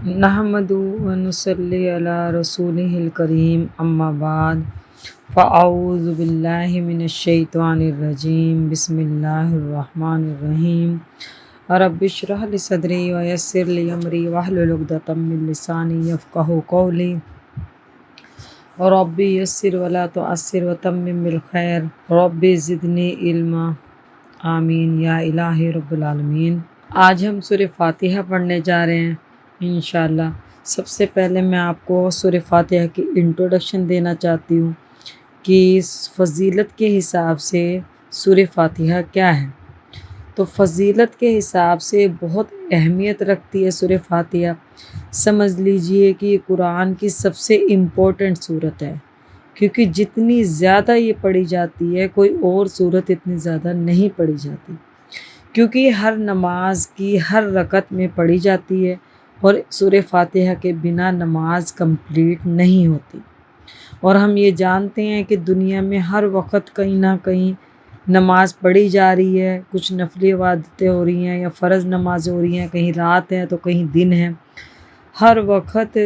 نحمدُ و نصلی علی رسولہ الکریم اما بعد فاعوذ باللہ من الشیطان الرجیم بسم اللہ الرحمن الرحیم رب اشرح لی صدری ویسر لی امری واحلل عقدۃ من لسانی یفقہوا قولی رب یسر ولا تعسر وتمم بالخیر رب زدنی علما آمین یا الہ رب العالمین۔ آج ہم سورہ فاتحہ پڑھنے جا رہے ہیں انشاءاللہ۔ سب سے پہلے میں آپ کو سورہ فاتحہ کی انٹروڈکشن دینا چاہتی ہوں کہ فضیلت کے حساب سے سورہ فاتحہ کیا ہے۔ تو فضیلت کے حساب سے بہت اہمیت رکھتی ہے سورہ فاتحہ۔ سمجھ لیجئے کہ یہ قرآن کی سب سے امپورٹنٹ سورت ہے، کیونکہ جتنی زیادہ یہ پڑھی جاتی ہے کوئی اور سورت اتنی زیادہ نہیں پڑھی جاتی، کیونکہ یہ ہر نماز کی ہر رکعت میں پڑھی جاتی ہے اور سورہ فاتحہ کے بنا نماز کمپلیٹ نہیں ہوتی۔ اور ہم یہ جانتے ہیں کہ دنیا میں ہر وقت کہیں نہ کہیں نماز پڑھی جا رہی ہے، کچھ نفلی عبادتیں ہو رہی ہیں یا فرض نمازیں ہو رہی ہیں، کہیں رات ہے تو کہیں دن ہے۔ ہر وقت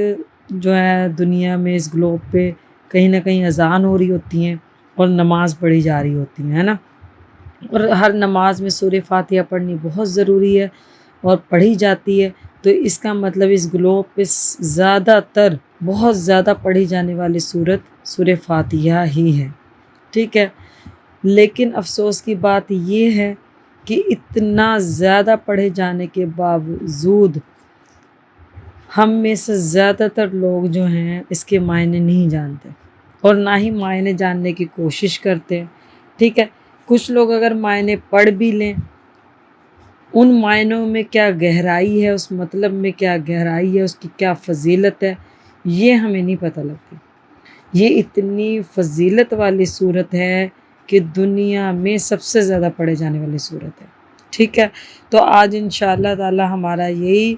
جو ہے دنیا میں اس گلوب پہ کہیں نہ کہیں اذان ہو رہی ہوتی ہیں اور نماز پڑھی جا رہی ہوتی ہے نا۔ اور ہر نماز میں سورہ فاتحہ پڑھنی بہت ضروری ہے اور پڑھی جاتی ہے، تو اس کا مطلب اس گلوب پہ زیادہ تر بہت زیادہ پڑھی جانے والی سورت سورہ فاتحہ ہی ہے، ٹھیک ہے۔ لیکن افسوس کی بات یہ ہے کہ اتنا زیادہ پڑھے جانے کے باوجود ہم میں سے زیادہ تر لوگ جو ہیں اس کے معنی نہیں جانتے اور نہ ہی معنی جاننے کی کوشش کرتے ہیں، ٹھیک ہے۔ کچھ لوگ اگر معنی پڑھ بھی لیں، ان معنوں میں کیا گہرائی ہے، اس مطلب میں کیا گہرائی ہے، اس کی کیا فضیلت ہے، یہ ہمیں نہیں پتہ لگتی۔ یہ اتنی فضیلت والی صورت ہے کہ دنیا میں سب سے زیادہ پڑھے جانے والی صورت ہے، ٹھیک ہے۔ تو آج انشاءاللہ تعالی ہمارا یہی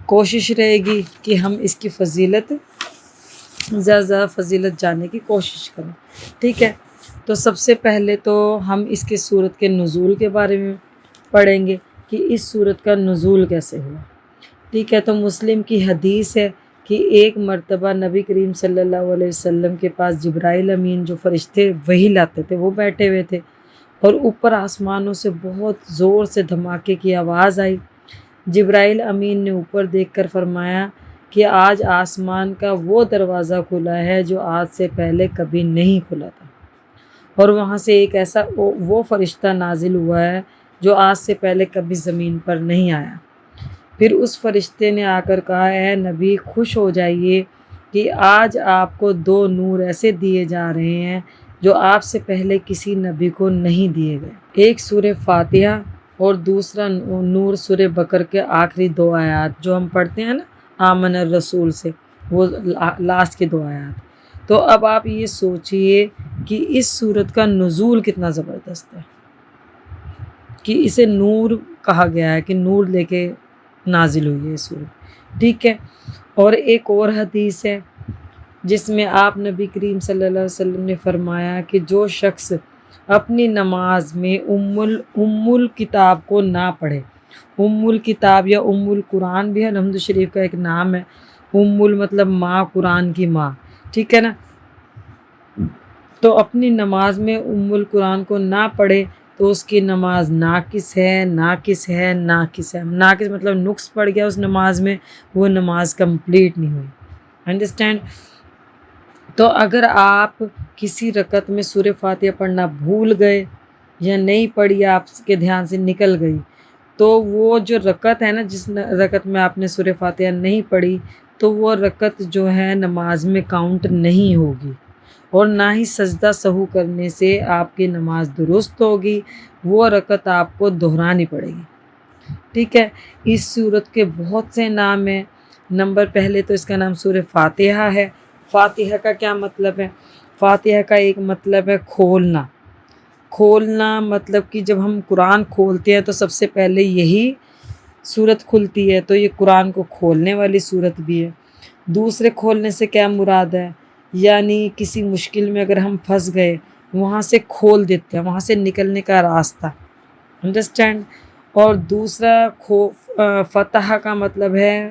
کوشش رہے گی کہ ہم اس کی فضیلت زیادہ سے زیادہ فضیلت جاننے کی کوشش کریں، ٹھیک ہے۔ تو سب سے پہلے تو ہم اس کے سورت کے نزول کے بارے میں پڑھیں گے کہ اس سورت کا نزول کیسے ہوا، ٹھیک ہے۔ تو مسلم کی حدیث ہے کہ ایک مرتبہ نبی کریم صلی اللہ علیہ وسلم کے پاس جبرائیل امین جو فرشتے وحی لاتے تھے وہ بیٹھے ہوئے تھے، اور اوپر آسمانوں سے بہت زور سے دھماکے کی آواز آئی۔ جبرائیل امین نے اوپر دیکھ کر فرمایا کہ آج آسمان کا وہ دروازہ کھلا ہے جو آج سے پہلے کبھی نہیں کھلا تھا، اور وہاں سے ایک ایسا وہ فرشتہ نازل ہوا ہے جو آج سے پہلے کبھی زمین پر نہیں آیا۔ پھر اس فرشتے نے آ کر کہا، اے نبی خوش ہو جائیے کہ آج آپ کو 2 نور ایسے دیے جا رہے ہیں جو آپ سے پہلے کسی نبی کو نہیں دیے گئے، ایک سورہ فاتحہ اور دوسرا نور سورہ بقرہ کے آخری 2 آیات جو ہم پڑھتے ہیں نا آمن الرسول سے، وہ لاسٹ کے 2 آیات۔ تو اب آپ یہ سوچئے کہ اس سورت کا نزول کتنا زبردست ہے کہ اسے نور کہا گیا ہے کہ نور لے کے نازل ہوئی ہے یہ سورت، ٹھیک ہے۔ اور ایک اور حدیث ہے جس میں آپ نبی کریم صلی اللہ علیہ وسلم نے فرمایا کہ جو شخص اپنی نماز میں ام الکتاب کو نہ پڑھے، ام الکتاب یا ام القرآن بھی الحمد شریف کا ایک نام ہے، مطلب ماں، قرآن کی ماں، ٹھیک ہے نا۔ تو اپنی نماز میں ام القرآن کو نہ پڑھے تو اس کی نماز ناقص ہے، ناقص ہے، ناقص ہے۔ ناقص مطلب نقص پڑ گیا اس نماز میں، وہ نماز کمپلیٹ نہیں ہوئی، انڈرسٹینڈ۔ تو اگر آپ کسی رکعت میں سورہ فاتحہ پڑھنا بھول گئے یا نہیں پڑھی، آپ کے دھیان سے نکل گئی، تو وہ جو رکعت ہے نا، جس رکعت میں آپ نے سورہ فاتحہ نہیں پڑھی، تو وہ رکعت جو ہے نماز میں کاؤنٹ نہیں ہوگی، اور نہ ہی سجدہ سہو کرنے سے آپ کی نماز درست ہوگی، وہ رکعت آپ کو دہرانی پڑے گی، ٹھیک ہے۔ اس سورت کے بہت سے نام ہیں۔ نمبر پہلے تو اس کا نام سورہ فاتحہ ہے۔ فاتحہ کا کیا مطلب ہے؟ فاتحہ کا ایک مطلب ہے کھولنا۔ کھولنا مطلب کہ جب ہم قرآن کھولتے ہیں تو سب سے پہلے یہی سورت کھلتی ہے، تو یہ قرآن کو کھولنے والی سورت بھی ہے۔ دوسرے کھولنے سے کیا مراد ہے؟ یعنی کسی مشکل میں اگر ہم پھنس گئے، وہاں سے کھول دیتے ہیں، وہاں سے نکلنے کا راستہ، انڈرسٹینڈ۔ اور دوسرا فتح کا مطلب ہے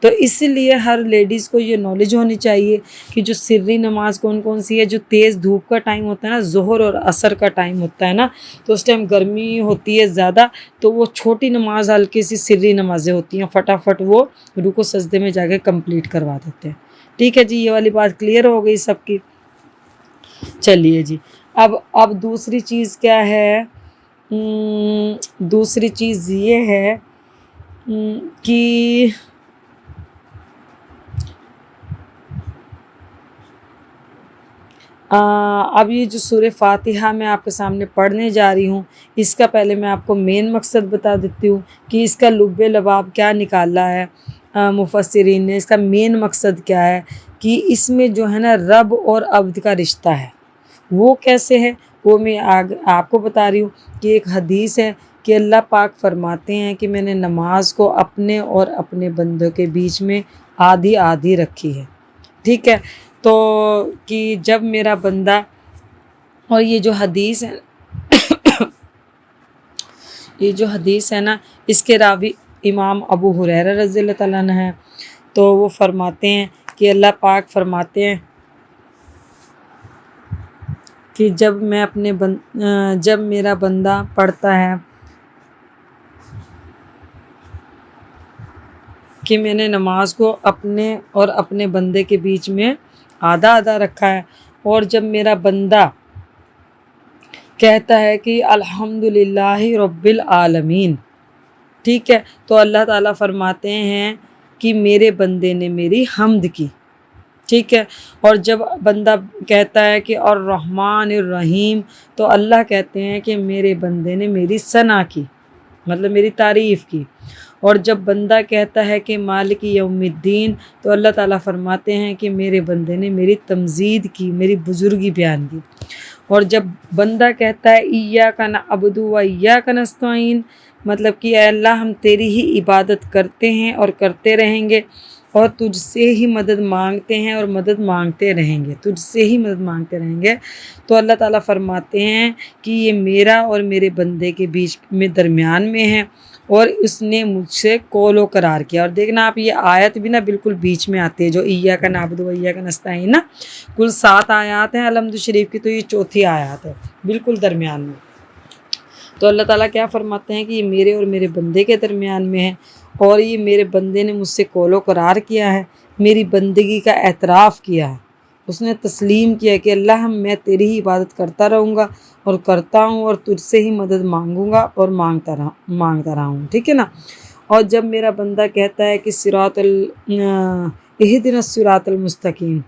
تو اس لیے ہر لیڈیز کو یہ نالج ہونی چاہیے کہ جو سری نماز کون کون سی ہے. جو تیز دھوپ کا ٹائم ہوتا ہے نا، ظہر اور عصر کا ٹائم ہوتا ہے نا، تو اس ٹائم گرمی ہوتی ہے زیادہ، تو وہ چھوٹی نماز ہلکی سی سری نمازیں ہوتی ہیں، فٹافٹ وہ رکوع سجدے میں جا کے کمپلیٹ کروا دیتے ہیں. ٹھیک ہے جی، یہ والی بات کلیئر ہو گئی سب کی. چلیے جی، اب دوسری چیز کیا ہے؟ دوسری چیز یہ ہے کہ اب یہ جو سورہ فاتحہ میں آپ کے سامنے پڑھنے جا رہی ہوں، اس کا پہلے میں آپ کو مین مقصد بتا دیتی ہوں کہ اس کا لب لباب کیا نکالا ہے مفسرین نے. اس کا مین مقصد کیا ہے کہ اس میں جو ہے نا رب اور عبد کا رشتہ ہے. وہ کیسے ہے وہ میں آپ کو بتا رہی ہوں کہ ایک حدیث ہے کہ اللہ پاک فرماتے ہیں کہ میں نے نماز کو اپنے اور اپنے بندوں کے بیچ میں آدھی آدھی رکھی ہے. ٹھیک ہے، تو کہ جب میرا بندہ، اور یہ جو حدیث ہے یہ جو حدیث ہے نا، اس کے راوی امام ابو ہریرہ رضی اللہ تعالیٰ عنہ ہیں. تو وہ فرماتے ہیں کہ اللہ پاک فرماتے ہیں کہ جب میرا بندہ پڑھتا ہے کہ میں نے نماز کو اپنے اور اپنے بندے کے بیچ میں آدھا آدھا رکھا ہے، اور جب میرا بندہ کہتا ہے کہ الحمدللہ رب العالمین، ٹھیک ہے، تو اللہ تعالیٰ فرماتے ہیں کہ میرے بندے نے میری حمد کی. ٹھیک ہے، اور جب بندہ کہتا ہے کہ الرحمن الرحیم، تو اللہ کہتے ہیں کہ میرے بندے نے میری ثنا کی، مطلب میری تعریف کی. اور جب بندہ کہتا ہے کہ مالک یوم الدین، تو اللہ تعالیٰ فرماتے ہیں کہ میرے بندے نے میری تمجید کی، میری بزرگی بیان کی. اور جب بندہ کہتا ہے ایاک نعبد و ایاک نستعین، مطلب کہ اے اللہ ہم تیری ہی عبادت کرتے ہیں اور کرتے رہیں گے، اور تجھ سے ہی مدد مانگتے ہیں اور مدد مانگتے رہیں گے، تجھ سے ہی مدد مانگتے رہیں گے، تو اللہ تعالیٰ فرماتے ہیں کہ یہ میرا اور میرے بندے کے بیچ میں درمیان میں ہے، اور اس نے مجھ سے قول و قرار کیا. اور دیکھنا آپ یہ آیت بھی نا بالکل بیچ میں آتی ہے، جو ایاک نعبد و ایاک نستعین نا، کل 7 آیات ہیں الحمد شریف کی، تو یہ چوتھی آیات ہے بالکل درمیان میں. تو اللہ تعالیٰ کیا فرماتے ہیں کہ یہ میرے اور میرے بندے کے درمیان میں ہے، اور یہ میرے بندے نے مجھ سے قول و قرار کیا ہے، میری بندگی کا اعتراف کیا ہے، اس نے تسلیم کیا کہ اللہ میں تیری ہی عبادت کرتا رہوں گا اور کرتا ہوں، اور تجھ سے ہی مدد مانگوں گا اور مانگتا رہا ہوں. ٹھیک ہے نا. اور جب میرا بندہ کہتا ہے کہ اہدنا الصراط المستقیم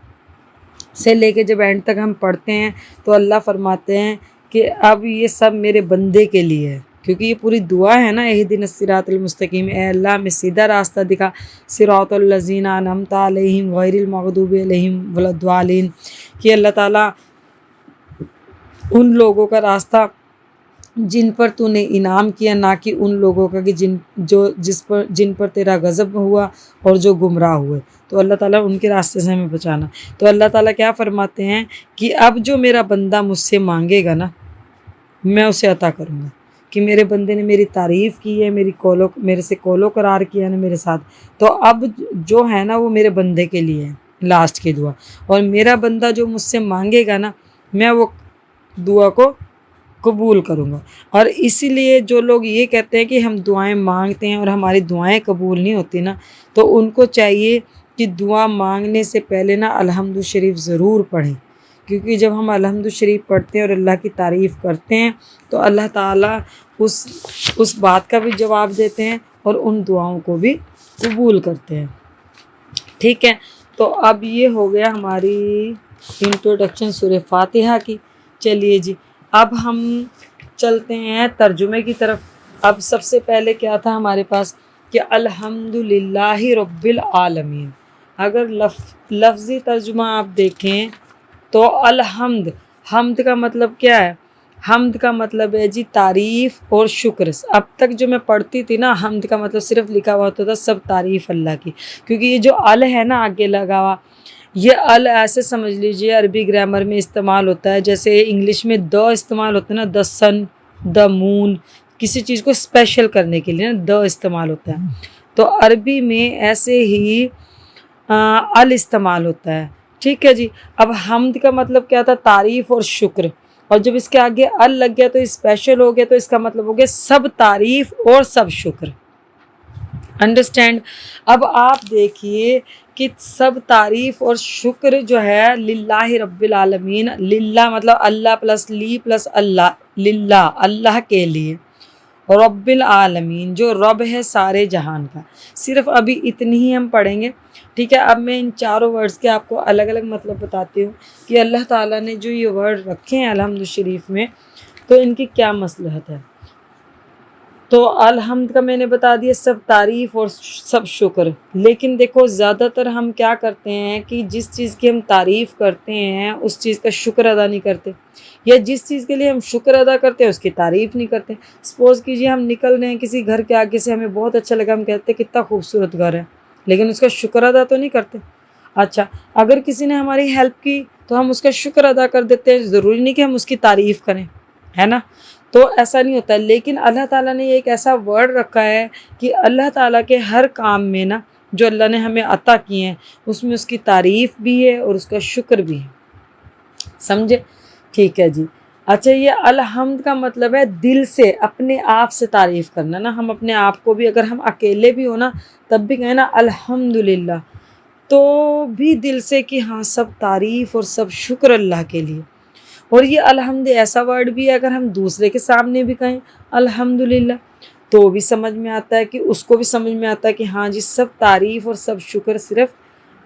سے لے کے جب اینڈ تک ہم پڑھتے ہیں، تو اللہ فرماتے ہیں کہ اب یہ سب میرے بندے کے لیے ہے، کیونکہ یہ پوری دعا ہے نا، اہدنا الصراط المستقیم، اے اللہ ہمیں سیدھا راستہ دکھا، صراط الذین انعمت علیہم غیر المغضوب علیہم ولا الضالین، کہ اللہ تعالیٰ ان لوگوں کا راستہ جن پر تو نے انعام کیا، نہ کہ ان لوگوں کا کہ جن پر تیرا غضب ہوا اور جو گمراہ ہوئے. تو اللہ تعالیٰ ان کے راستے سے ہمیں بچانا. تو اللہ تعالیٰ کیا فرماتے ہیں کہ اب جو میرا بندہ مجھ سے مانگے گا نا، میں اسے عطا کروں گا، کہ میرے بندے نے میری تعریف کی ہے، میرے سے قول و قرار کیا ہے نا میرے ساتھ، تو اب جو ہے نا وہ میرے بندے کے لیے ہے لاسٹ کی دعا. اور میرا بندہ جو مجھ سے مانگے گا نا، میں وہ دعا کو قبول کروں گا. اور اسی لیے جو لوگ یہ کہتے ہیں کہ ہم دعائیں مانگتے ہیں اور ہماری دعائیں قبول نہیں ہوتی نا، تو ان کو چاہیے کہ دعا مانگنے سے پہلے نا الحمد شریف ضرور پڑھیں، کیونکہ جب ہم الحمد شریف پڑھتے ہیں اور اللہ کی تعریف کرتے ہیں، تو اللہ تعالیٰ اس بات کا بھی جواب دیتے ہیں اور ان دعاؤں کو بھی قبول کرتے ہیں. ٹھیک ہے، تو اب یہ ہو گیا ہماری انٹروڈکشن سورہ فاتحہ کی. چلیے جی، اب ہم چلتے ہیں ترجمے کی طرف. اب سب سے پہلے کیا تھا ہمارے پاس کہ الحمدللہ رب العالمین. اگر لفظی ترجمہ آپ دیکھیں تو حمد کا مطلب کیا ہے؟ حمد کا مطلب ہے جی تعریف اور شکر. اب تک جو میں پڑھتی تھی نا، حمد کا مطلب صرف لکھا ہوا ہوتا تھا سب تعریف اللہ کی، کیونکہ یہ جو ہے نا آگے لگا ہوا، یہ ایسے سمجھ لیجئے عربی گرامر میں استعمال ہوتا ہے جیسے انگلش میں استعمال ہوتا ہے نا، دا سن، دا مون، کسی چیز کو اسپیشل کرنے کے لیے نا استعمال ہوتا ہے. تو عربی میں ایسے ہی ال استعمال ہوتا ہے، ٹھیک ہے جی۔ اب حمد کا مطلب کیا تھا؟ تعریف اور شکر، اور جب اس کے آگے ال لگ گیا تو اسپیشل ہو گیا، تو اس کا مطلب ہو گیا سب تعریف اور سب شکر۔ انڈرسٹینڈ؟ اب آپ دیکھیے کہ سب تعریف اور شکر جو ہے للہ رب العالمین، للہ مطلب اللہ پلس لی پلس اللہ، للہ اللہ کے لیے، رب العالمین جو رب ہے سارے جہان کا۔ صرف ابھی اتنی ہی ہم پڑھیں گے، ٹھیک ہے۔ اب میں ان چاروں ورڈز کے آپ کو الگ الگ مطلب بتاتی ہوں کہ اللہ تعالیٰ نے جو یہ ورڈ رکھے ہیں الحمد شریف میں، تو ان کی کیا مصلحت ہے۔ تو الحمد کا میں نے بتا دیا سب تعریف اور سب شکر، لیکن دیکھو زیادہ تر ہم کیا کرتے ہیں کہ جس چیز کی ہم تعریف کرتے ہیں اس چیز کا شکر ادا نہیں کرتے، یا جس چیز کے لیے ہم شکر ادا کرتے ہیں اس کی تعریف نہیں کرتے۔ سپوز کیجیے ہم نکل رہے ہیں کسی گھر کے آگے سے، ہمیں بہت اچھا لگا، ہم کہتے ہیں کتنا خوبصورت گھر ہے، لیکن اس کا شکر ادا تو نہیں کرتے۔ اچھا، اگر کسی نے ہماری ہیلپ کی تو ہم اس کا شکر ادا کر دیتے ہیں، ضروری نہیں کہ ہم اس کی تعریف کریں، ہے نا؟ تو ایسا نہیں ہوتا ہے۔ لیکن اللہ تعالیٰ نے ایک ایسا ورڈ رکھا ہے کہ اللہ تعالیٰ کے ہر کام میں نا جو اللہ نے ہمیں عطا کیے ہیں اس میں اس کی تعریف بھی ہے اور اس کا شکر بھی ہے، سمجھے؟ ٹھیک ہے جی۔ اچھا، یہ الحمد کا مطلب ہے دل سے، اپنے آپ سے تعریف کرنا نا۔ ہم اپنے آپ کو بھی اگر ہم اکیلے بھی ہو نا تب بھی کہیں نا الحمدللہ، تو بھی دل سے کہ ہاں سب تعریف اور سب شکر اللہ کے لیے۔ اور یہ الحمد ایسا ورڈ بھی ہے اگر ہم دوسرے کے سامنے بھی کہیں الحمدللہ تو بھی سمجھ میں آتا ہے، کہ اس کو بھی سمجھ میں آتا ہے کہ ہاں جی سب تعریف اور سب شکر صرف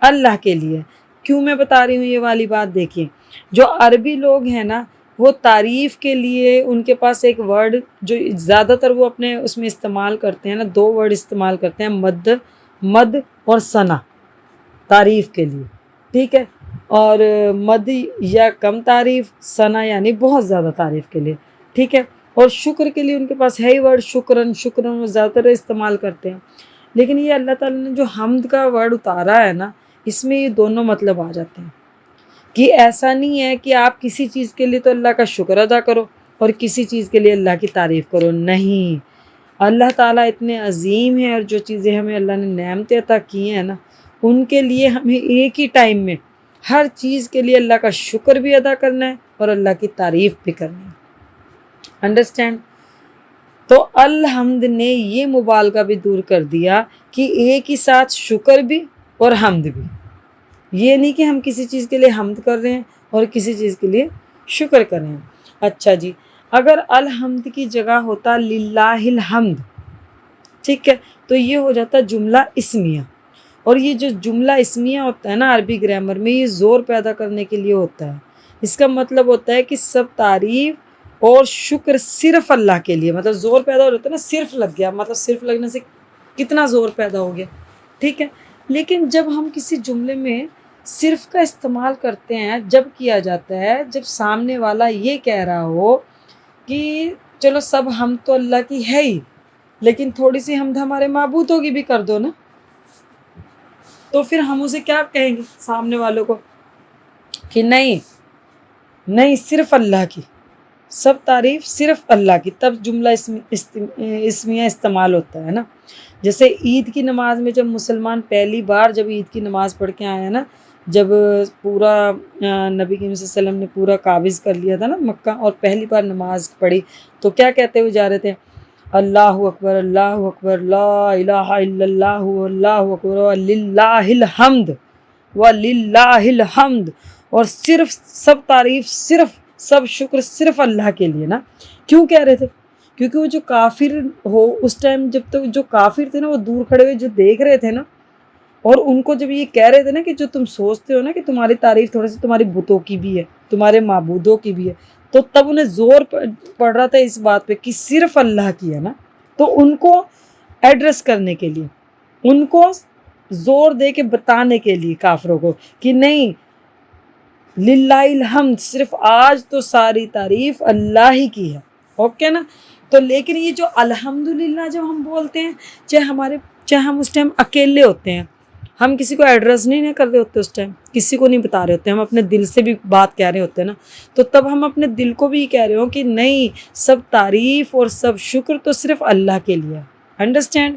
اللہ کے لیے۔ کیوں میں بتا رہی ہوں یہ والی بات؟ دیکھیے جو عربی لوگ ہیں نا وہ تعریف کے لیے ان کے پاس ایک ورڈ جو زیادہ تر وہ اپنے اس میں استعمال کرتے ہیں نا، دو ورڈ استعمال کرتے ہیں، مد اور ثنا تعریف کے لیے، ٹھیک ہے۔ اور مد یا کم تعریف، ثنا یعنی بہت زیادہ تعریف کے لیے، ٹھیک ہے۔ اور شکر کے لیے ان کے پاس ہے ہی ورڈ شکرن، شکرن وہ زیادہ تر استعمال کرتے ہیں۔ لیکن یہ اللہ تعالیٰ نے جو حمد کا ورڈ اتارا ہے نا اس میں یہ دونوں مطلب آ جاتے ہیں، کہ ایسا نہیں ہے کہ آپ کسی چیز کے لیے تو اللہ کا شکر ادا کرو اور کسی چیز کے لیے اللہ کی تعریف کرو، نہیں۔ اللہ تعالیٰ اتنے عظیم ہیں، اور جو چیزیں ہمیں اللہ نے نعمتیں عطا کی ہیں نا ان کے لیے ہمیں ایک ہی ٹائم میں ہر چیز کے لیے اللہ کا شکر بھی ادا کرنا ہے اور اللہ کی تعریف بھی کرنا ہے۔ انڈرسٹینڈ؟ تو الحمد نے یہ مبالغہ بھی دور کر دیا کہ ایک ہی ساتھ شکر بھی اور حمد بھی، یہ نہیں کہ ہم کسی چیز کے لیے حمد کر رہے ہیں اور کسی چیز کے لیے شکر کر رہے ہیں۔ اچھا جی، اگر الحمد کی جگہ ہوتا للہ الحمد، ٹھیک ہے، تو یہ ہو جاتا جملہ اسمیہ۔ اور یہ جو جملہ اسمیہ ہوتا ہے نا عربی گرامر میں یہ زور پیدا کرنے کے لیے ہوتا ہے۔ اس کا مطلب ہوتا ہے کہ سب تعریف اور شکر صرف اللہ کے لیے، مطلب زور پیدا ہو جاتا ہے نا، صرف لگ گیا، مطلب صرف لگنے سے کتنا زور پیدا ہو گیا، ٹھیک ہے۔ لیکن جب ہم کسی جملے میں صرف کا استعمال کرتے ہیں جب کیا جاتا ہے جب سامنے والا یہ کہہ رہا ہو کہ چلو سب ہم تو اللہ کی ہے ہی، لیکن تھوڑی سی حمد ہمارے معبودوں کی بھی کر دو نا، تو پھر ہم اسے کیا کہیں گے سامنے والوں کو کہ نہیں صرف اللہ کی، سب تعریف صرف اللہ کی، تب جملہ اسمیہ استعمال ہوتا ہے نا۔ جیسے عید کی نماز میں جب مسلمان پہلی بار جب عید کی نماز پڑھ کے آئے ہیں نا، جب پورا نبی کریم صلی اللہ علیہ وسلم نے پورا قابض کر لیا تھا نا مکہ اور پہلی بار نماز پڑھی، تو کیا کہتے ہوئے جا رہے تھے؟ اللہ اکبر لا الہ الا اللہ اللہ اکبر وللہ الحمد وللہ الحمد، اور صرف سب تعریف صرف سب شکر صرف اللہ کے لیے نا۔ کیوں کہہ رہے تھے؟ کیونکہ وہ جو کافر ہو اس ٹائم، جب تک جو کافر تھے نا وہ دور کھڑے ہوئے جو دیکھ رہے تھے نا، اور ان کو جب یہ کہہ رہے تھے نا کہ جو تم سوچتے ہو نا کہ تمہاری تعریف تھوڑی سی تمہاری بتوں کی بھی ہے، تمہارے معبودوں کی بھی ہے، تو تب انہیں زور پڑ رہا تھا اس بات پہ کہ صرف اللہ کی ہے نا۔ تو ان کو ایڈریس کرنے کے لیے، ان کو زور دے کے بتانے کے لیے کافروں کو کہ نہیں للہ الحمد، صرف آج تو ساری تعریف اللہ ہی کی ہے، اوکے نا۔ تو لیکن یہ جو الحمدللہ جب ہم بولتے ہیں، چاہے ہم اس ٹائم اکیلے ہوتے ہیں، ہم کسی کو ایڈریس نہیں کر رہے ہوتے، اس ٹائم کسی کو نہیں بتا رہے ہوتے، ہم اپنے دل سے بھی بات کہہ رہے ہوتے ہیں نا، تو تب ہم اپنے دل کو بھی کہہ رہے ہوں کہ نہیں سب تعریف اور سب شکر تو صرف اللہ کے لیے۔ انڈرسٹینڈ؟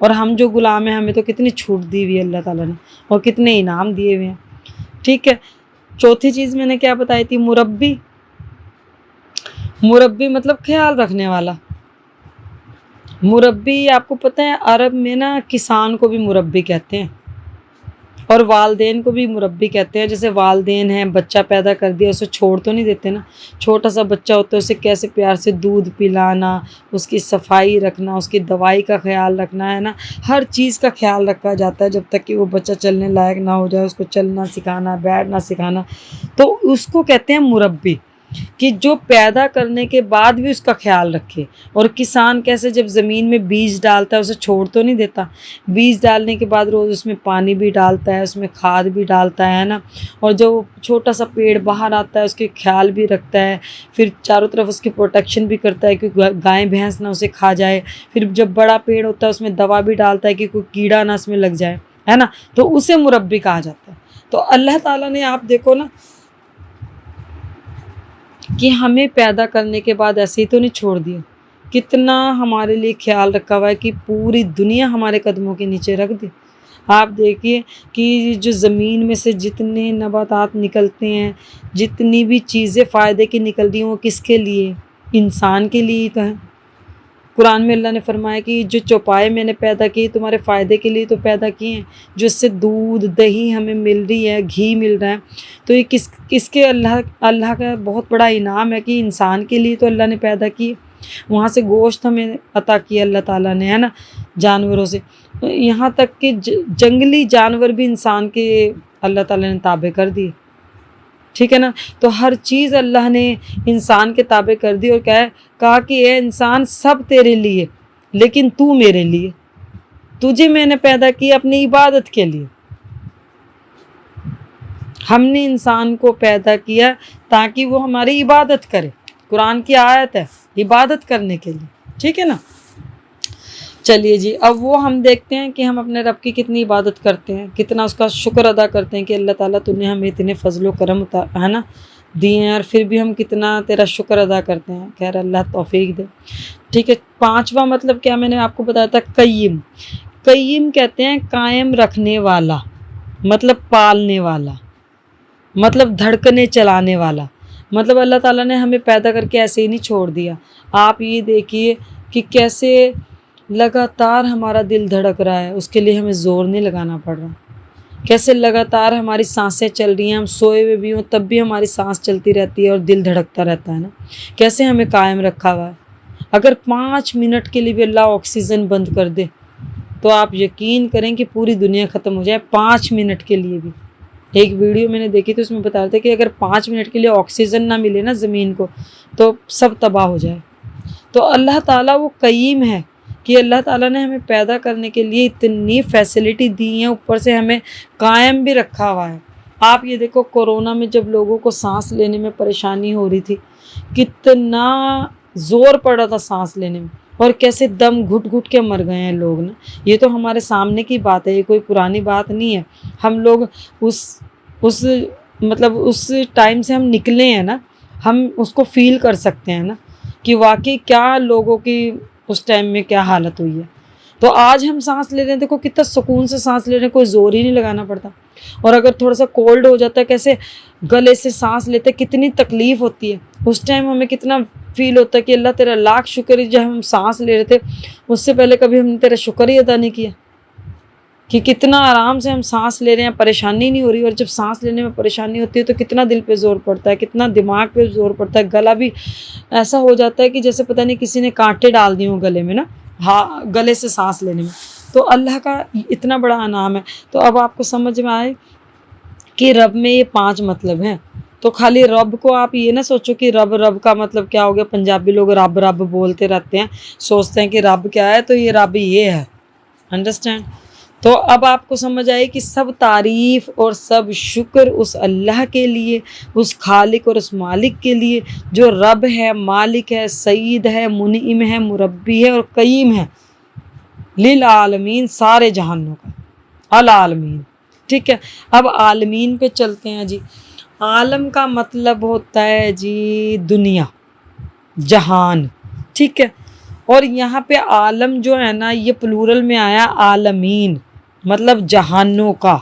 اور ہم جو غلام ہیں ہمیں تو کتنی چھوٹ دی ہوئی ہے اللہ تعالیٰ نے اور کتنے انعام دیے ہوئے ہیں. ٹھیک ہے. چوتھی چیز میں نے کیا بتائی تھی؟ مربی. مربی مطلب خیال رکھنے والا. مربی آپ کو پتہ ہے عرب میں نا کسان کو بھی مربی کہتے ہیں اور والدین کو بھی مربی کہتے ہیں. جیسے والدین ہیں بچہ پیدا کر دیا اسے چھوڑ تو نہیں دیتے نا. چھوٹا سا بچہ ہوتا ہے اسے کیسے پیار سے دودھ پلانا، اس کی صفائی رکھنا، اس کی دوائی کا خیال رکھنا ہے نا. ہر چیز کا خیال رکھا جاتا ہے جب تک کہ وہ بچہ چلنے لائق نہ ہو جائے. اس کو چلنا سکھانا، بیٹھنا سکھانا، تو اس کو کہتے ہیں مربی، کہ جو پیدا کرنے کے بعد بھی اس کا خیال رکھے. اور کسان کیسے جب زمین میں بیج ڈالتا ہے اسے چھوڑ تو نہیں دیتا. بیج ڈالنے کے بعد روز اس میں پانی بھی ڈالتا ہے، اس میں کھاد بھی ڈالتا ہے نا. اور جو چھوٹا سا پیڑ باہر آتا ہے اس کے خیال بھی رکھتا ہے. پھر چاروں طرف اس کی پروٹیکشن بھی کرتا ہے کہ گائے بھینس نہ اسے کھا جائے. پھر جب بڑا پیڑ ہوتا ہے اس میں دوا بھی ڈالتا ہے کہ کوئی کیڑا نہ اس میں لگ جائے، ہے نا. تو اسے مربی کہا جاتا ہے. تو اللہ تعالیٰ نے آپ دیکھو نا کہ ہمیں پیدا کرنے کے بعد ایسے ہی تو نہیں چھوڑ دیا. کتنا ہمارے لیے خیال رکھا ہوا ہے کہ پوری دنیا ہمارے قدموں کے نیچے رکھ دی. آپ دیکھیے کہ جو زمین میں سے جتنے نباتات نکلتے ہیں، جتنی بھی چیزیں فائدے کی نکلتی ہیں، وہ کس کے لیے؟ انسان کے لیے ہی تو ہے. قرآن میں اللہ نے فرمایا کہ جو چوپائے میں نے پیدا کی تمہارے فائدے کے لیے تو پیدا کیے ہیں. جو اس سے دودھ دہی ہمیں مل رہی ہے، گھی مل رہا ہے، تو یہ کس کے اللہ کا بہت بڑا انعام ہے کہ انسان کے لیے تو اللہ نے پیدا کی. وہاں سے گوشت ہمیں عطا کیا اللہ تعالیٰ نے، ہے نا، جانوروں سے. یہاں تک کہ جنگلی جانور بھی انسان کے اللہ تعالیٰ نے تابع کر دیے. ٹھیک ہے نا. تو ہر چیز اللہ نے انسان کے تابع کر دی اور کہا کہ اے انسان سب تیرے لیے لیکن تو میرے لیے. تجھے میں نے پیدا کیا اپنی عبادت کے لیے. ہم نے انسان کو پیدا کیا تاکہ وہ ہماری عبادت کرے. قرآن کی آیت ہے، عبادت کرنے کے لیے. ٹھیک ہے نا. چلیے جی، اب وہ ہم دیکھتے ہیں کہ ہم اپنے رب کی کتنی عبادت کرتے ہیں، کتنا اس کا شکر ادا کرتے ہیں کہ اللہ تعالیٰ تو نے ہمیں اتنے فضل و کرم ہے نا دیے ہیں، اور پھر بھی ہم کتنا تیرا شکر ادا کرتے ہیں. خیر اللہ توفیق دے. ٹھیک ہے. پانچواں مطلب کیا میں نے آپ کو بتایا تھا؟ قیم. قیم کہتے ہیں قائم رکھنے والا، مطلب پالنے والا، مطلب دھڑکنے چلانے والا. مطلب اللہ تعالیٰ نے ہمیں پیدا کر کے ایسے ہی نہیں چھوڑ دیا. آپ یہ دیکھیے کہ کیسے لگاتار ہمارا دل دھڑک رہا ہے، اس کے لیے ہمیں زور نہیں لگانا پڑ رہا. کیسے لگاتار ہماری سانسیں چل رہی ہیں، ہم سوئے ہوئے بھی ہوں تب بھی ہماری سانس چلتی رہتی ہے اور دل دھڑکتا رہتا ہے نا. کیسے ہمیں قائم رکھا ہوا ہے. اگر 5 منٹ کے لیے بھی اللہ آکسیجن بند کر دے تو آپ یقین کریں کہ پوری دنیا ختم ہو جائے. 5 منٹ کے لیے بھی. ایک ویڈیو میں نے دیکھی تو اس میں بتا رہے تھے کہ اگر 5 منٹ کے لیے آکسیجن نہ ملے نا زمین کو تو سب تباہ ہو جائے. تو اللہ تعالیٰ وہ قیم ہے کہ اللہ تعالیٰ نے ہمیں پیدا کرنے کے لیے اتنی فیسلٹی دی ہیں، اوپر سے ہمیں قائم بھی رکھا ہوا ہے. آپ یہ دیکھو کورونا میں جب لوگوں کو سانس لینے میں پریشانی ہو رہی تھی، کتنا زور پڑ رہا تھا سانس لینے میں، اور کیسے دم گھٹ گھٹ کے مر گئے ہیں لوگ نا. یہ تو ہمارے سامنے کی بات ہے، یہ کوئی پرانی بات نہیں ہے. ہم لوگ اس ٹائم سے ہم نکلے ہیں نا، ہم اس کو فیل کر سکتے ہیں نا کہ واقعی کیا لوگوں کی اس ٹائم میں کیا حالت ہوئی ہے. تو آج ہم سانس لے رہے ہیں، دیکھو کتنا سکون سے سانس لے رہے ہیں، کوئی زور ہی نہیں لگانا پڑتا. اور اگر تھوڑا سا کولڈ ہو جاتا ہے، کیسے گلے سے سانس لیتے کتنی تکلیف ہوتی ہے. اس ٹائم ہمیں کتنا فیل ہوتا ہے کہ اللہ تیرا لاکھ شکر ہے جب ہم سانس لے رہے تھے اس سے پہلے کبھی ہم نے تیرا شکر ہی ادا نہیں کیا کہ کتنا آرام سے ہم سانس لے رہے ہیں، پریشانی نہیں ہو رہی. اور جب سانس لینے میں پریشانی ہوتی ہے تو کتنا دل پہ زور پڑتا ہے، کتنا دماغ پہ زور پڑتا ہے. گلا بھی ایسا ہو جاتا ہے کہ جیسے پتہ نہیں کسی نے کانٹے ڈال دیے ہوں گلے میں نا، ہاں گلے سے سانس لینے میں. تو اللہ کا اتنا بڑا انعام ہے. تو اب آپ کو سمجھ میں آئے کہ رب میں یہ 5 مطلب ہیں. تو خالی رب کو آپ یہ نہ سوچو کہ رب کا مطلب کیا ہو گیا. پنجابی لوگ رب بولتے رہتے ہیں، سوچتے ہیں کہ رب کیا ہے، تو یہ رب یہ ہے. انڈرسٹینڈ. تو اب آپ کو سمجھ آئے کہ سب تعریف اور سب شکر اس اللہ کے لیے، اس خالق اور اس مالک کے لیے جو رب ہے، مالک ہے، سید ہے، منعم ہے، مربی ہے اور قیم ہے. للعالمین، سارے جہانوں کا. العالمین. ٹھیک ہے. اب عالمین پہ چلتے ہیں جی. عالم کا مطلب ہوتا ہے جی دنیا، جہان. ٹھیک ہے. اور یہاں پہ عالم جو ہے نا یہ پلورل میں آیا عالمین، مطلب جہانوں کا،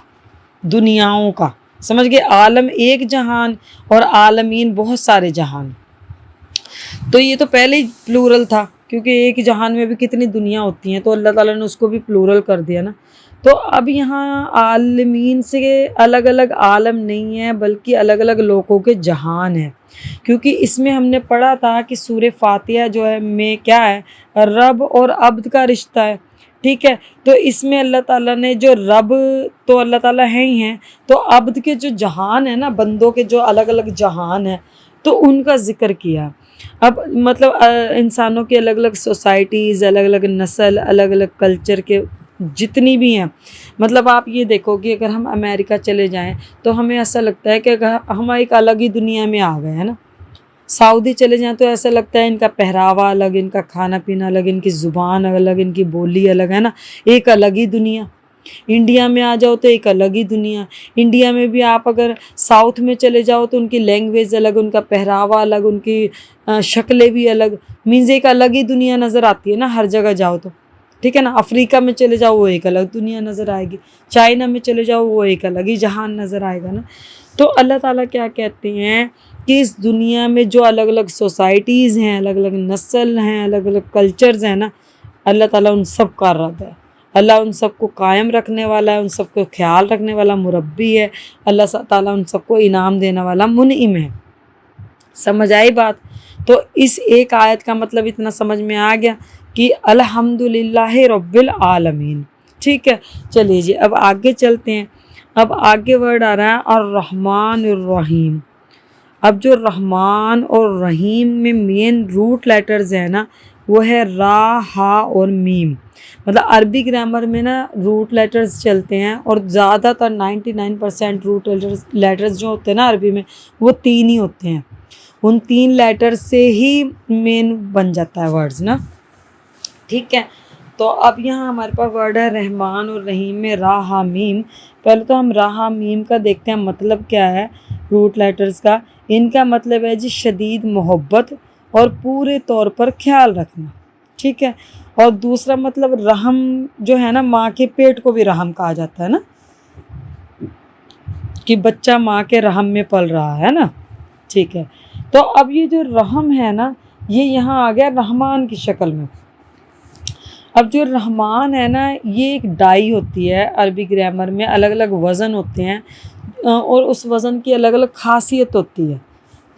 دنیاؤں کا، سمجھ گئے؟ عالم ایک جہان اور عالمین بہت سارے جہان. تو یہ تو پہلے ہی پلورل تھا، کیونکہ ایک جہان میں بھی کتنی دنیا ہوتی ہیں، تو اللہ تعالیٰ نے اس کو بھی پلورل کر دیا نا. تو اب یہاں عالمین سے الگ الگ عالم نہیں ہے، بلکہ الگ الگ لوگوں کے جہان ہیں. کیونکہ اس میں ہم نے پڑھا تھا کہ سورہ فاتحہ جو ہے میں کیا ہے، رب اور عبد کا رشتہ ہے. ٹھیک ہے، تو اس میں اللہ تعالیٰ نے جو رب تو اللہ تعالیٰ ہیں ہی ہیں، تو عبد کے جو جہان ہیں نا، بندوں کے جو الگ الگ جہان ہیں، تو ان کا ذکر کیا. اب مطلب انسانوں کی الگ الگ سوسائٹیز، الگ الگ نسل، الگ الگ کلچر کے جتنی بھی ہیں. مطلب آپ یہ دیکھو کہ اگر ہم امریکہ چلے جائیں تو ہمیں ایسا لگتا ہے کہ ہم ایک الگ ہی دنیا میں آ گئے ہیں نا. سعودی چلے جائیں تو ایسا لگتا ہے ان کا پہراوا الگ، ان کا کھانا پینا الگ، ان کی زبان الگ، ان کی بولی الگ، ہے نا، ایک الگ ہی دنیا. انڈیا میں آ جاؤ تو ایک الگ ہی دنیا. انڈیا میں بھی آپ اگر ساؤتھ میں چلے جاؤ تو ان کی لینگویج الگ، ان کا پہراوا الگ، ان کی شکلیں بھی الگ. مینز ایک الگ ہی دنیا نظر آتی ہے نا ہر جگہ جاؤ تو. ٹھیک ہے نا. افریقہ میں چلے جاؤ وہ ایک الگ دنیا نظر آئے گی، چائنا میں چلے جاؤ وہ ایک الگ ہی جہان نظر آئے گا نا. تو اللہ تعالیٰ کیا کہتے ہیں کہ اس دنیا میں جو الگ الگ سوسائٹیز ہیں، الگ الگ نسل ہیں، الگ الگ کلچرز ہیں نا، اللہ تعالیٰ ان سب کا رب ہے. اللہ ان سب کو قائم رکھنے والا ہے، ان سب کو خیال رکھنے والا مربی ہے. اللہ تعالیٰ ان سب کو انعام دینے والا منعم ہے. سمجھ آئی بات؟ تو اس ایک آیت کا مطلب اتنا سمجھ میں آ گیا کہ الحمدللہ رب العالمین. ٹھیک ہے، چلیے جی اب آگے چلتے ہیں. اب آگے ورڈ آ رہا ہے الرحمن الرحیم. اب جو رحمان اور رحیم میں مین روٹ لیٹرز ہیں نا، وہ ہے را، ہا اور میم. مطلب عربی گرامر میں نا روٹ لیٹرز چلتے ہیں، اور زیادہ تر 99% روٹ لیٹرز جو ہوتے ہیں نا عربی میں، وہ 3 ہی ہوتے ہیں. ان 3 لیٹر سے ہی مین بن جاتا ہے ورڈز نا. ٹھیک ہے، تو اب یہاں ہمارے پاس ورڈ ہے رحمان اور رحیم میں را، ہا، میم. پہلے تو ہم را، ہا، میم کا دیکھتے ہیں مطلب کیا ہے روٹ لیٹرز کا. ان کا مطلب ہے جی شدید محبت اور پورے طور پر خیال رکھنا. ٹھیک ہے، اور دوسرا مطلب رحم جو ہے نا، ماں کے پیٹ کو بھی رحم کہا جاتا ہے نا، کہ بچہ ماں کے رحم میں پل رہا ہے نا. ٹھیک ہے، تو اب یہ جو رحم ہے نا، یہ یہاں آ گیا رحمان کی شکل میں. اب جو رحمان ہے نا، یہ ایک ڈائی ہوتی ہے عربی گرامر میں، الگ الگ وزن ہوتے ہیں اور اس وزن کی الگ الگ خاصیت ہوتی ہے.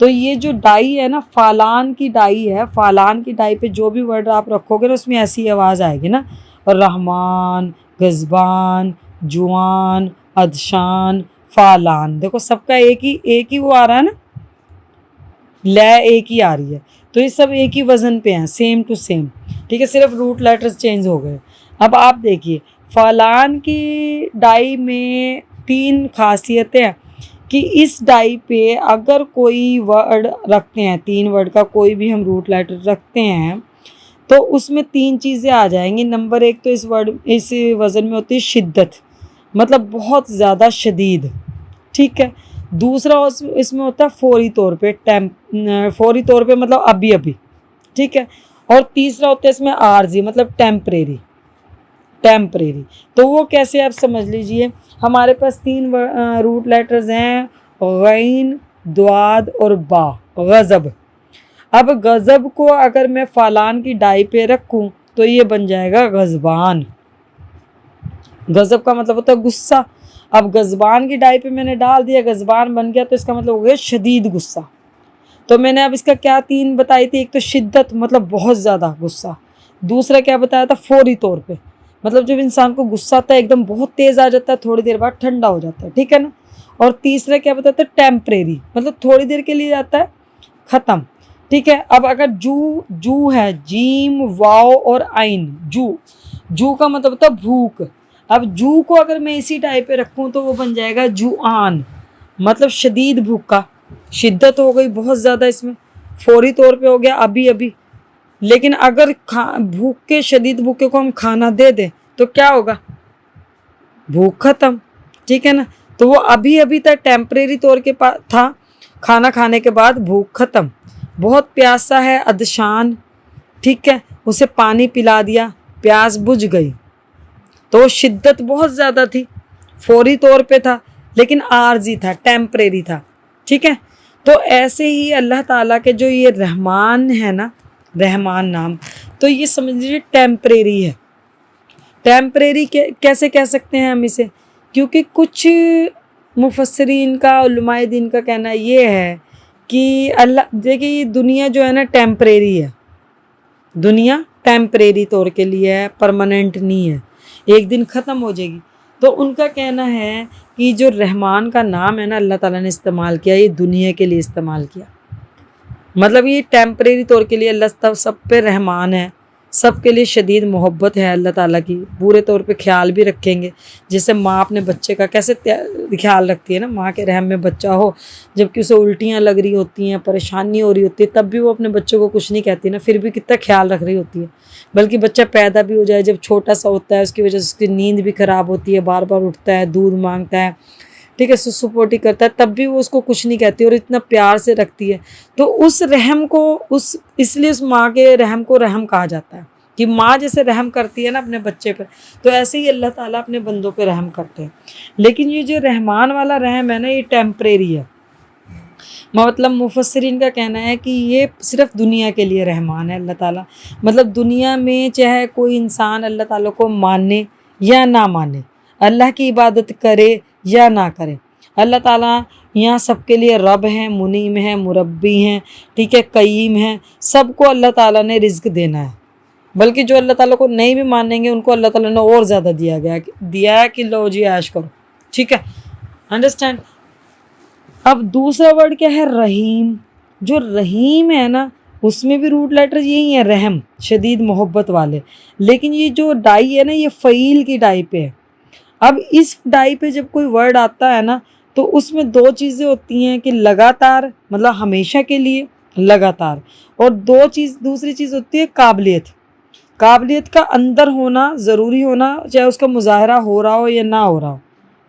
تو یہ جو ڈائی ہے نا، فالان کی ڈائی ہے. فالان کی ڈائی پہ جو بھی ورڈ آپ رکھو گے نا، اس میں ایسی آواز آئے گی نا، رحمان، غضبان، جوان، ادشان، فالان. دیکھو سب کا ایک ہی وہ آ رہا ہے نا، لے ایک ہی آ رہی ہے. تو یہ سب ایک ہی وزن پہ ہیں، سیم ٹو سیم. ٹھیک ہے، صرف روٹ لیٹرز چینج ہو گئے. اب آپ دیکھیے فالان کی ڈائی میں 3 خاصیتیں ہیں کہ اس ڈائی پہ اگر کوئی ورڈ رکھتے ہیں، 3 ورڈ کا کوئی بھی ہم روٹ لیٹر رکھتے ہیں، تو اس میں 3 چیزیں آ جائیں گی. نمبر 1 تو اس وزن میں ہوتی ہے شدت، مطلب بہت زیادہ شدید. ٹھیک ہے، دوسرا اس میں ہوتا ہے فوری طور پہ، فوری طور پہ مطلب ابھی ابھی. ٹھیک ہے، اور تیسرا ہوتا ہے اس میں عارضی، مطلب ٹیمپریری. تو وہ کیسے آپ سمجھ لیجئے. ہمارے پاس 3 روٹ لیٹرز ہیں، غین، دواد اور با. غضب. اب غضب کو اگر میں فالان کی ڈائی پہ رکھوں تو یہ بن جائے گا غضبان. غضب کا مطلب ہوتا ہے غصہ. اب غضبان کی ڈائی پہ میں نے ڈال دیا، غضبان بن گیا، تو اس کا مطلب ہو گیا شدید غصہ. تو میں نے اب اس کا کیا 3 بتائی تھی، ایک تو شدت مطلب بہت زیادہ غصہ. دوسرا کیا بتایا تھا، فوری طور پہ، مطلب جب انسان کو غصہ آتا ہے ایک دم بہت تیز آ جاتا ہے، تھوڑی دیر بعد ٹھنڈا ہو جاتا ہے. ٹھیک ہے نا. اور تیسرا کیا بتایا تھا، ٹیمپریری، مطلب تھوڑی دیر کے لیے جاتا ہے، ختم. ٹھیک ہے، اب اگر جو ہے، جیم، واو اور عین. جو کا مطلب ہوتا ہے بھوک. اب جو کو اگر میں اسی ٹائپ پہ رکھوں تو وہ بن جائے گا جوعان، مطلب شدید بھوکا. شدت ہو گئی بہت زیادہ، اس میں فوری طور پہ ہو گیا ابھی ابھی. لیکن اگر شدید بھوکے کو ہم کھانا دے دیں تو کیا ہوگا، بھوک ختم. ٹھیک ہے نا. تو وہ ابھی ابھی تک ٹیمپریری طور کے تھا، کھانا کھانے کے بعد بھوک ختم. بہت پیاسا ہے، ادشان. ٹھیک ہے، اسے پانی پلا دیا، پیاس بجھ گئی، تو شدت بہت زیادہ تھی، فوری طور پہ تھا لیکن عارضی تھا، ٹیمپریری تھا، ٹھیک ہے۔ تو ایسے ہی اللہ تعالیٰ کے جو یہ رحمان ہے نا، رحمان نام، تو یہ سمجھ لیجیے ٹیمپریری ہے۔ ٹیمپریری کیسے کہہ سکتے ہیں ہم اسے؟ کیونکہ کچھ مفسرین کا، علماء دین کا کہنا یہ ہے کہ اللہ دیکھیے یہ دنیا جو ہے نا ٹیمپریری ہے، دنیا ٹیمپریری طور کے لیے ہے، پرماننٹ نہیں ہے، ایک دن ختم ہو جائے گی۔ تو ان کا کہنا ہے کہ جو رحمان کا نام ہے نا اللہ تعالیٰ نے استعمال کیا، یہ دنیا کے لیے استعمال کیا، مطلب یہ ٹیمپریری طور کے لیے اللہ سب پہ رحمان ہے، سب کے لیے شدید محبت ہے اللہ تعالیٰ کی، پورے طور پہ خیال بھی رکھیں گے۔ جیسے ماں اپنے بچے کا کیسے خیال رکھتی ہے نا، ماں کے رحم میں بچہ ہو، جب کہ اسے الٹیاں لگ رہی ہوتی ہیں، پریشانی ہو رہی ہوتی ہے، تب بھی وہ اپنے بچوں کو کچھ نہیں کہتی نا، پھر بھی کتنا خیال رکھ رہی ہوتی ہے۔ بلکہ بچہ پیدا بھی ہو جائے، جب چھوٹا سا ہوتا ہے، اس کی وجہ سے اس کی نیند بھی خراب ہوتی ہے، بار بار اٹھتا ہے، دودھ مانگتا ہے، ٹھیک ہے، سسو پوٹی کرتا ہے، تب بھی وہ اس کو کچھ نہیں کہتی اور اتنا پیار سے رکھتی ہے۔ تو اس رحم کو اس لیے اس ماں کے رحم کو رحم کہا جاتا ہے، کہ ماں جیسے رحم کرتی ہے نا اپنے بچے پہ، تو ایسے ہی اللہ تعالیٰ اپنے بندوں پہ رحم کرتے ہیں۔ لیکن یہ جو رحمان والا رحم ہے نا، یہ ٹیمپریری ہے، مطلب مفسرین کا کہنا ہے کہ یہ صرف دنیا کے لیے رحمان ہے اللہ تعالیٰ، مطلب دنیا میں چاہے کوئی انسان اللہ تعالیٰ کو مانے یا نہ مانے، اللہ کی عبادت کرے یا نہ کرے، اللہ تعالیٰ یہاں سب کے لیے رب ہیں، منیم ہیں، مربی ہیں، ٹھیک ہے، قییم ہیں، سب کو اللہ تعالیٰ نے رزق دینا ہے۔ بلکہ جو اللہ تعالیٰ کو نہیں بھی مانیں گے ان کو اللہ تعالیٰ نے اور زیادہ دیا ہے کہ لو جی عیش کرو، ٹھیک ہے، انڈرسٹینڈ۔ اب دوسرا ورڈ کیا ہے؟ رحیم۔ جو رحیم ہے نا اس میں بھی روٹ لیٹر یہی ہے، رحم، شدید محبت والے، لیکن یہ جو ڈائی ہے نا یہ فعیل کی ڈائی پہ ہے۔ اب اس ڈائی پہ جب کوئی ورڈ آتا ہے نا تو اس میں دو چیزیں ہوتی ہیں کہ لگاتار، مطلب ہمیشہ کے لیے لگاتار، اور دوسری چیز ہوتی ہے قابلیت۔ قابلیت کا اندر ہونا، ضروری ہونا، چاہے اس کا مظاہرہ ہو رہا ہو یا نہ ہو رہا ہو،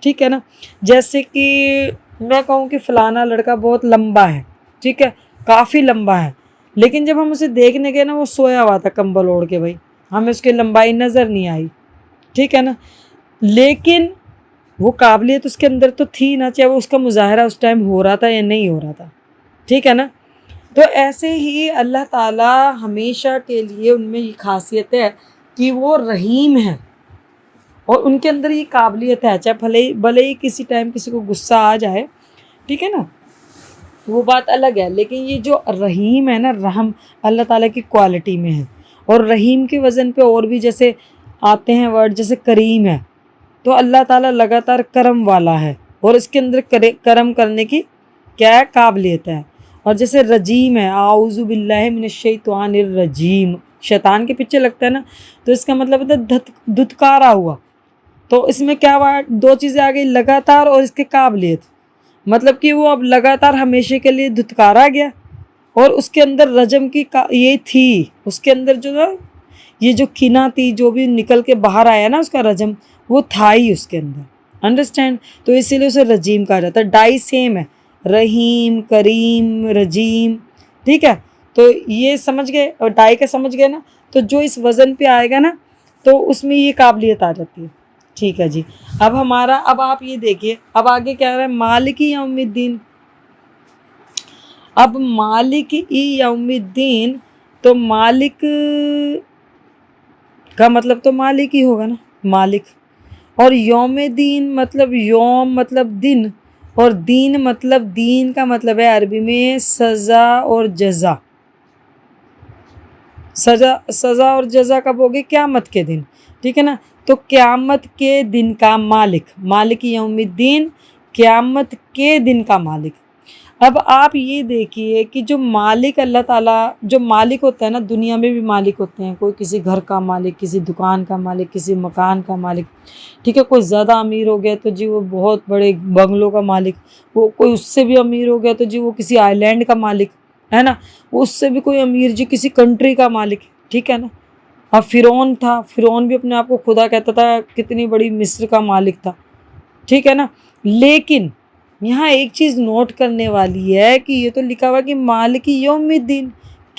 ٹھیک ہے نا۔ جیسے کہ میں کہوں کہ فلانا لڑکا بہت لمبا ہے، ٹھیک ہے، کافی لمبا ہے، لیکن جب ہم اسے دیکھنے گئے نا وہ سویا ہوا تھا کمبل اوڑھ کے، بھائی ہمیں اس کی لمبائی نظر نہیں آئی، ٹھیک ہے نا، لیکن وہ قابلیت اس کے اندر تو تھی نا، چاہے وہ اس کا مظاہرہ اس ٹائم ہو رہا تھا یا نہیں ہو رہا تھا، ٹھیک ہے نا۔ تو ایسے ہی اللہ تعالیٰ ہمیشہ کے لیے ان میں یہ خاصیت ہے کہ وہ رحیم ہیں، اور ان کے اندر یہ قابلیت ہے، چاہے بھلے ہی کسی ٹائم کسی کو غصہ آ جائے، ٹھیک ہے نا، وہ بات الگ ہے، لیکن یہ جو رحیم ہے نا، رحم اللہ تعالیٰ کی کوالٹی میں ہے۔ اور رحیم کے وزن پہ اور بھی جیسے آتے ہیں ورڈ، جیسے کریم ہے، تو اللہ تعالیٰ لگاتار کرم والا ہے، اور اس کے اندر کرم کرنے کی کیا ہے؟ قابلیت ہے۔ اور جیسے رجیم ہے، اعوذ باللہ من الشیطان الرجیم، شیطان کے پیچھے لگتا ہے نا، تو اس کا مطلب ہوتا ہے دھتکارا ہوا۔ تو اس میں کیا ہوا؟ دو چیزیں آ گئی، لگاتار اور اس کی قابلیت، مطلب کہ وہ اب لگاتار ہمیشہ کے لیے دھتکارا گیا، اور اس کے اندر رجم کی یہ تھی، اس کے اندر جو ہے یہ جو کینا تھی، جو بھی نکل کے باہر آیا نا اس کا رجم، وہ تھا ہی اس کے اندر، انڈرسٹینڈ۔ تو اسی لیے اسے رجیم کہا جاتا ہے، ڈائی سیم ہے، رحیم، کریم، رجیم، ٹھیک ہے۔ تو یہ سمجھ گئے، اور ڈائی کا سمجھ گئے نا، تو جو اس وزن پہ آئے گا نا تو اس میں یہ قابلیت آ جاتی ہے، ٹھیک ہے جی۔ اب آپ یہ دیکھیے، اب آگے کیا ہے؟ مالک یوم الدین۔ اب مالک یوم الدین، تو مالک کا مطلب تو مالک ہی ہوگا نا، مالک، اور یوم دین مطلب یوم مطلب دن، اور دین مطلب دین کا مطلب ہے عربی میں سزا اور جزا۔ سزا اور جزا کب ہوگی؟ قیامت کے دن، ٹھیک ہے نا۔ تو قیامت کے دن کا مالک، مالک یوم الدین، قیامت کے دن کا مالک۔ اب آپ یہ دیکھیے کہ جو مالک اللہ تعالیٰ، جو مالک ہوتا ہے نا، دنیا میں بھی مالک ہوتے ہیں، کوئی کسی گھر کا مالک، کسی دکان کا مالک، کسی مکان کا مالک، ٹھیک ہے، کوئی زیادہ امیر ہو گیا تو جی وہ بہت بڑے بنگلوں کا مالک، وہ کوئی اس سے بھی امیر ہو گیا تو جی وہ کسی آئی لینڈ کا مالک ہے نا، وہ اس سے بھی کوئی امیر جی کسی کنٹری کا مالک، ٹھیک ہے نا۔ اب فرعون تھا، فرعون بھی اپنے آپ کو خدا کہتا تھا، کتنی بڑی مصر کا مالک تھا، ٹھیک ہے نا۔ لیکن یہاں ایک چیز نوٹ کرنے والی ہے کہ یہ تو لکھا ہوا کہ مالک یوم الدین،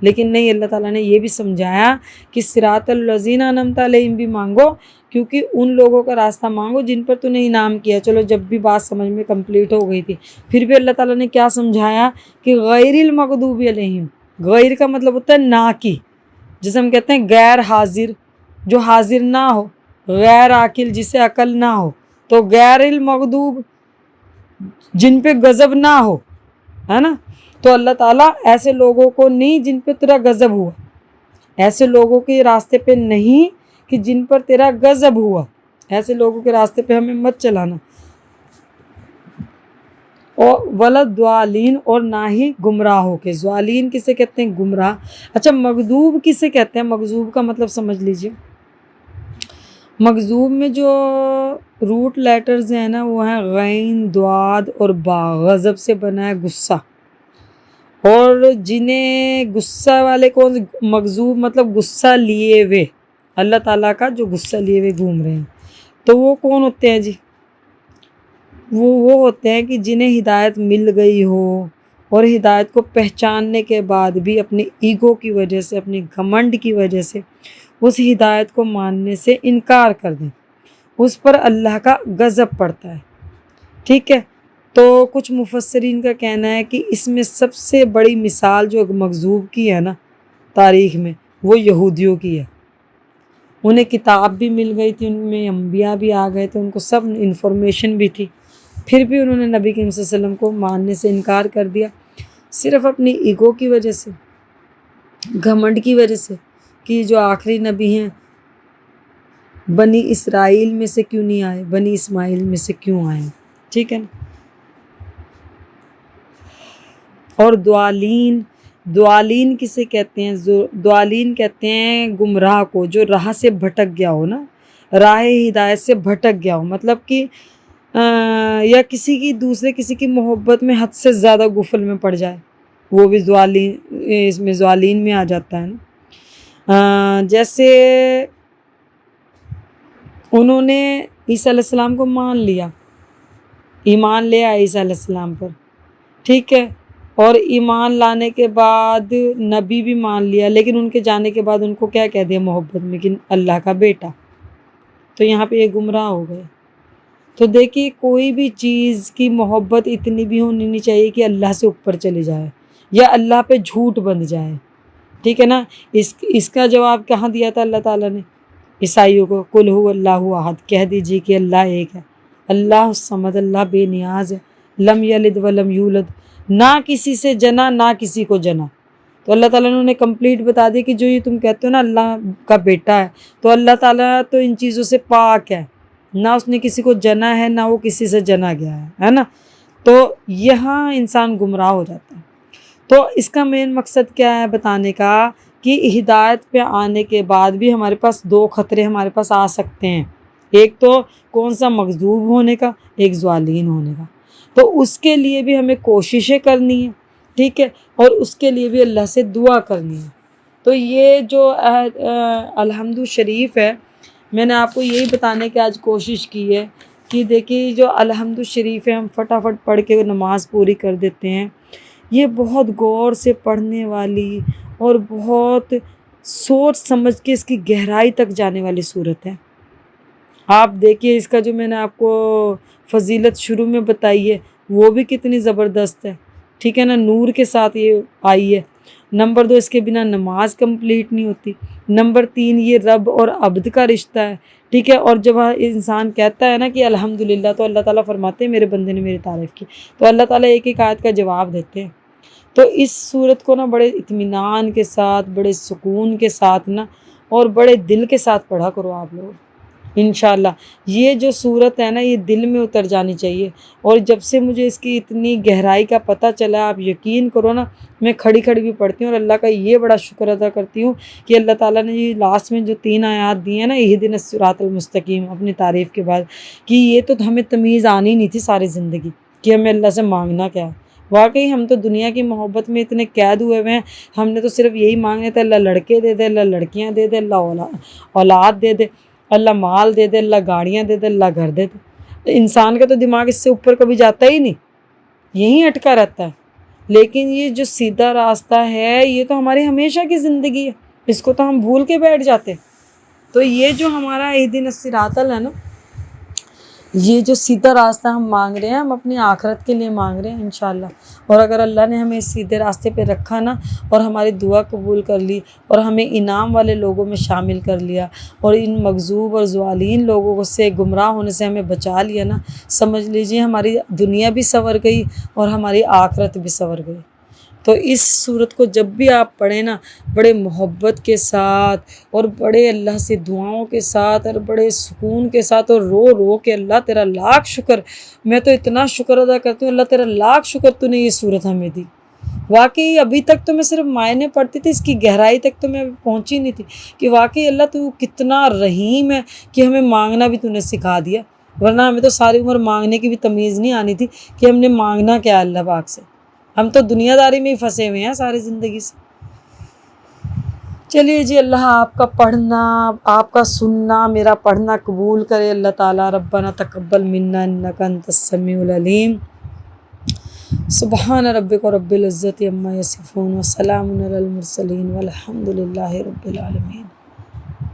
لیکن نہیں، اللہ تعالیٰ نے یہ بھی سمجھایا کہ صراط الذین انعمت علیہم بھی مانگو، کیونکہ ان لوگوں کا راستہ مانگو جن پر تو نے انعام کیا۔ چلو جب بھی بات سمجھ میں کمپلیٹ ہو گئی تھی، پھر بھی اللہ تعالیٰ نے کیا سمجھایا کہ غیر المغضوب علیہم، غیر کا مطلب ہوتا ہے نہ کی، جسے ہم کہتے ہیں غیر حاضر، جو حاضر نہ ہو، غیر عاقل جسے عقل نہ ہو، تو غیر المغضوب جن پہ غضب نہ ہو، ہے نا۔ تو اللہ تعالیٰ ایسے لوگوں کو نہیں جن پہ تیرا غضب ہوا، ایسے لوگوں کے راستے پہ نہیں کہ جن پر تیرا غضب ہوا، ایسے لوگوں کے راستے پہ ہمیں مت چلانا۔ اور ولد دوالین، اور نہ ہی گمراہ ہو کے۔ ضالین کسے کہتے ہیں؟ گمراہ۔ اچھا مغضوب کسے کہتے ہیں؟ مغضوب کا مطلب سمجھ لیجئے، مغضوب میں جو روٹ لیٹرز ہیں نا وہ ہیں غین، دواد اور با۔ غضب سے بنا ہے غصہ، اور جنہیں غصہ والے کون؟ مغضوب مطلب غصہ لیے ہوئے، اللہ تعالیٰ کا جو غصہ لیے ہوئے گھوم رہے ہیں، تو وہ کون ہوتے ہیں جی؟ وہ ہوتے ہیں کہ جنہیں ہدایت مل گئی ہو اور ہدایت کو پہچاننے کے بعد بھی اپنے ایگو کی وجہ سے، اپنی گھمنڈ کی وجہ سے اس ہدایت کو ماننے سے انکار کر دیں، اس پر اللہ کا غضب پڑتا ہے، ٹھیک ہے۔ تو کچھ مفسرین کا کہنا ہے کہ اس میں سب سے بڑی مثال جو مغضوب کی ہے نا تاریخ میں، وہ یہودیوں کی ہے۔ انہیں کتاب بھی مل گئی تھی، ان میں انبیاء بھی آ گئے تھے، ان کو سب انفارمیشن بھی تھی، پھر بھی انہوں نے نبی کریم صلی اللہ علیہ وسلم کو ماننے سے انکار کر دیا، صرف اپنی ایگو کی وجہ سے، گھمنڈ کی وجہ سے، کہ جو آخری نبی ہیں بنی اسرائیل میں سے کیوں نہیں آئے، بنی اسماعیل میں سے کیوں آئے، ٹھیک ہے نا۔ اور دوالین کسے کہتے ہیں؟ دوالین کہتے ہیں گمراہ کو، جو راہ سے بھٹک گیا ہو نا، راہ ہدایت سے بھٹک گیا ہو، مطلب کہ یا دوسرے کسی کی محبت میں حد سے زیادہ غفل میں پڑ جائے، وہ بھی اس میں دوالین میں آ جاتا ہے نا۔ جیسے انہوں نے عیسیٰ علیہ السلام کو مان لیا، ایمان لے آئے عیسیٰ علیہ السلام پر، ٹھیک ہے، اور ایمان لانے کے بعد نبی بھی مان لیا، لیکن ان کے جانے کے بعد ان کو کیا کہہ دیا محبت میں کہ اللہ کا بیٹا، تو یہاں پہ یہ گمراہ ہو گئے۔ تو دیکھیے کوئی بھی چیز کی محبت اتنی بھی ہونی نہیں چاہیے کہ اللہ سے اوپر چلی جائے یا اللہ پہ جھوٹ بندھ جائے، ٹھیک ہے نا۔ اس کا جواب کہاں دیا تھا اللہ تعالیٰ نے عیسائیوں کو؟ قل هو اللہ احد، کہہ دیجیے کہ اللہ ایک ہے، اللہ الصمد، اللہ بے نیاز ہے، لم یلد ولم یولد، نہ کسی سے جنا نہ کسی کو جنا۔ تو اللہ تعالیٰ نے انہیں کمپلیٹ بتا دی کہ جو یہ تم کہتے ہو نا اللہ کا بیٹا ہے، تو اللہ تعالیٰ تو ان چیزوں سے پاک ہے، نہ اس نے کسی کو جنا ہے نہ وہ کسی سے جنا گیا ہے نا۔ تو یہاں انسان گمراہ ہو جاتا ہے۔ تو اس کا مین مقصد کیا ہے بتانے کا کہ ہدایت پہ آنے کے بعد بھی ہمارے پاس دو خطرے ہمارے پاس آ سکتے ہیں، ایک تو کون سا؟ مغضوب ہونے کا، ایک ضالین ہونے کا۔ تو اس کے لیے بھی ہمیں کوششیں کرنی ہیں، ٹھیک ہے، اور اس کے لیے بھی اللہ سے دعا کرنی ہے۔ تو یہ جو الحمد شریف ہے، میں نے آپ کو یہی بتانے کی آج کوشش کی ہے کہ دیکھیے جو الحمد شریف ہے ہم فٹافٹ پڑھ کے نماز پوری کر دیتے ہیں، یہ بہت غور سے پڑھنے والی اور بہت سوچ سمجھ کے اس کی گہرائی تک جانے والی صورت ہے۔ آپ دیکھیے اس کا جو میں نے آپ کو فضیلت شروع میں بتائی ہے وہ بھی کتنی زبردست ہے، ٹھیک ہے نا، نور کے ساتھ یہ آئی ہے۔ نمبر 2، اس کے بنا نماز کمپلیٹ نہیں ہوتی۔ نمبر 3، یہ رب اور عبد کا رشتہ ہے، ٹھیک ہے، اور جب انسان کہتا ہے نا کہ الحمدللہ، تو اللہ تعالیٰ فرماتے ہیں میرے بندے نے میری تعریف کی، تو اللہ تعالیٰ ایک ایک آیت کا جواب دیتے ہیں۔ تو اس صورت کو نا بڑے اطمینان کے ساتھ، بڑے سکون کے ساتھ نا، اور بڑے دل کے ساتھ پڑھا کرو آپ لوگ، انشاءاللہ یہ جو صورت ہے نا یہ دل میں اتر جانی چاہیے۔ اور جب سے مجھے اس کی اتنی گہرائی کا پتہ چلا، آپ یقین کرو نا، میں کھڑی کھڑی بھی پڑھتی ہوں اور اللہ کا یہ بڑا شکر ادا کرتی ہوں کہ اللہ تعالیٰ نے یہ لاسٹ میں جو 3 آیات دی ہیں نا، اہدنا الصراط المستقیم، اپنی تعریف کے بعد، کہ یہ تو ہمیں تمیز آنی نہیں تھی ساری زندگی کہ ہمیں اللہ سے مانگنا کیا ہے۔ واقعی ہم تو دنیا کی محبت میں اتنے قید ہوئے ہوئے ہیں، ہم نے تو صرف یہی مانگنے تھے، اللہ لڑکے دے دے، اللہ لڑکیاں دے دے، اللہ اولاد دے دے، اللہ مال دے دے، اللہ گاڑیاں دے دے، اللہ گھر دے دے۔ انسان کا تو دماغ اس سے اوپر کبھی جاتا ہی نہیں، یہیں اٹکا رہتا ہے۔ لیکن یہ جو سیدھا راستہ ہے یہ تو ہماری ہمیشہ کی زندگی ہے، اس کو تو ہم بھول کے بیٹھ جاتے۔ تو یہ جو ہمارا اہدنا الصراط ہے نا، یہ جو سیدھا راستہ ہم مانگ رہے ہیں، ہم اپنی آخرت کے لیے مانگ رہے ہیں انشاءاللہ۔ اور اگر اللہ نے ہمیں اس سیدھے راستے پہ رکھا نا، اور ہماری دعا قبول کر لی، اور ہمیں انعام والے لوگوں میں شامل کر لیا، اور ان مغضوب اور ضالین لوگوں سے گمراہ ہونے سے ہمیں بچا لیا نا، سمجھ لیجئے ہماری دنیا بھی سنور گئی اور ہماری آخرت بھی سنور گئی۔ تو اس صورت کو جب بھی آپ پڑھیں نا، بڑے محبت کے ساتھ اور بڑے اللہ سے دعاؤں کے ساتھ اور بڑے سکون کے ساتھ، اور رو رو کے اللہ تیرا لاکھ شکر، میں تو اتنا شکر ادا کرتی ہوں اللہ تیرا لاکھ شکر تو نے یہ صورت ہمیں دی۔ واقعی ابھی تک تو میں صرف معنی پڑھتی تھی، اس کی گہرائی تک تو میں پہنچی نہیں تھی کہ واقعی اللہ تو کتنا رحیم ہے کہ ہمیں مانگنا بھی تو نے سکھا دیا، ورنہ ہمیں تو ساری عمر مانگنے کی بھی تمیز نہیں آنی تھی کہ ہم نے مانگنا کیا اللہ پاک سے۔ ہم تو دنیا داری میں ہی پھنسے ہوئے ہیں ساری زندگی سے۔ چلیے جی، اللہ آپ کا پڑھنا، آپ کا سننا، میرا پڑھنا قبول کرے اللہ تعالیٰ۔ ربنا تقبل منا انک انت السمیع العلیم۔ سبحان ربک رب العزت عما یصفون وسلام علی المرسلین والحمد للہ رب العالمین۔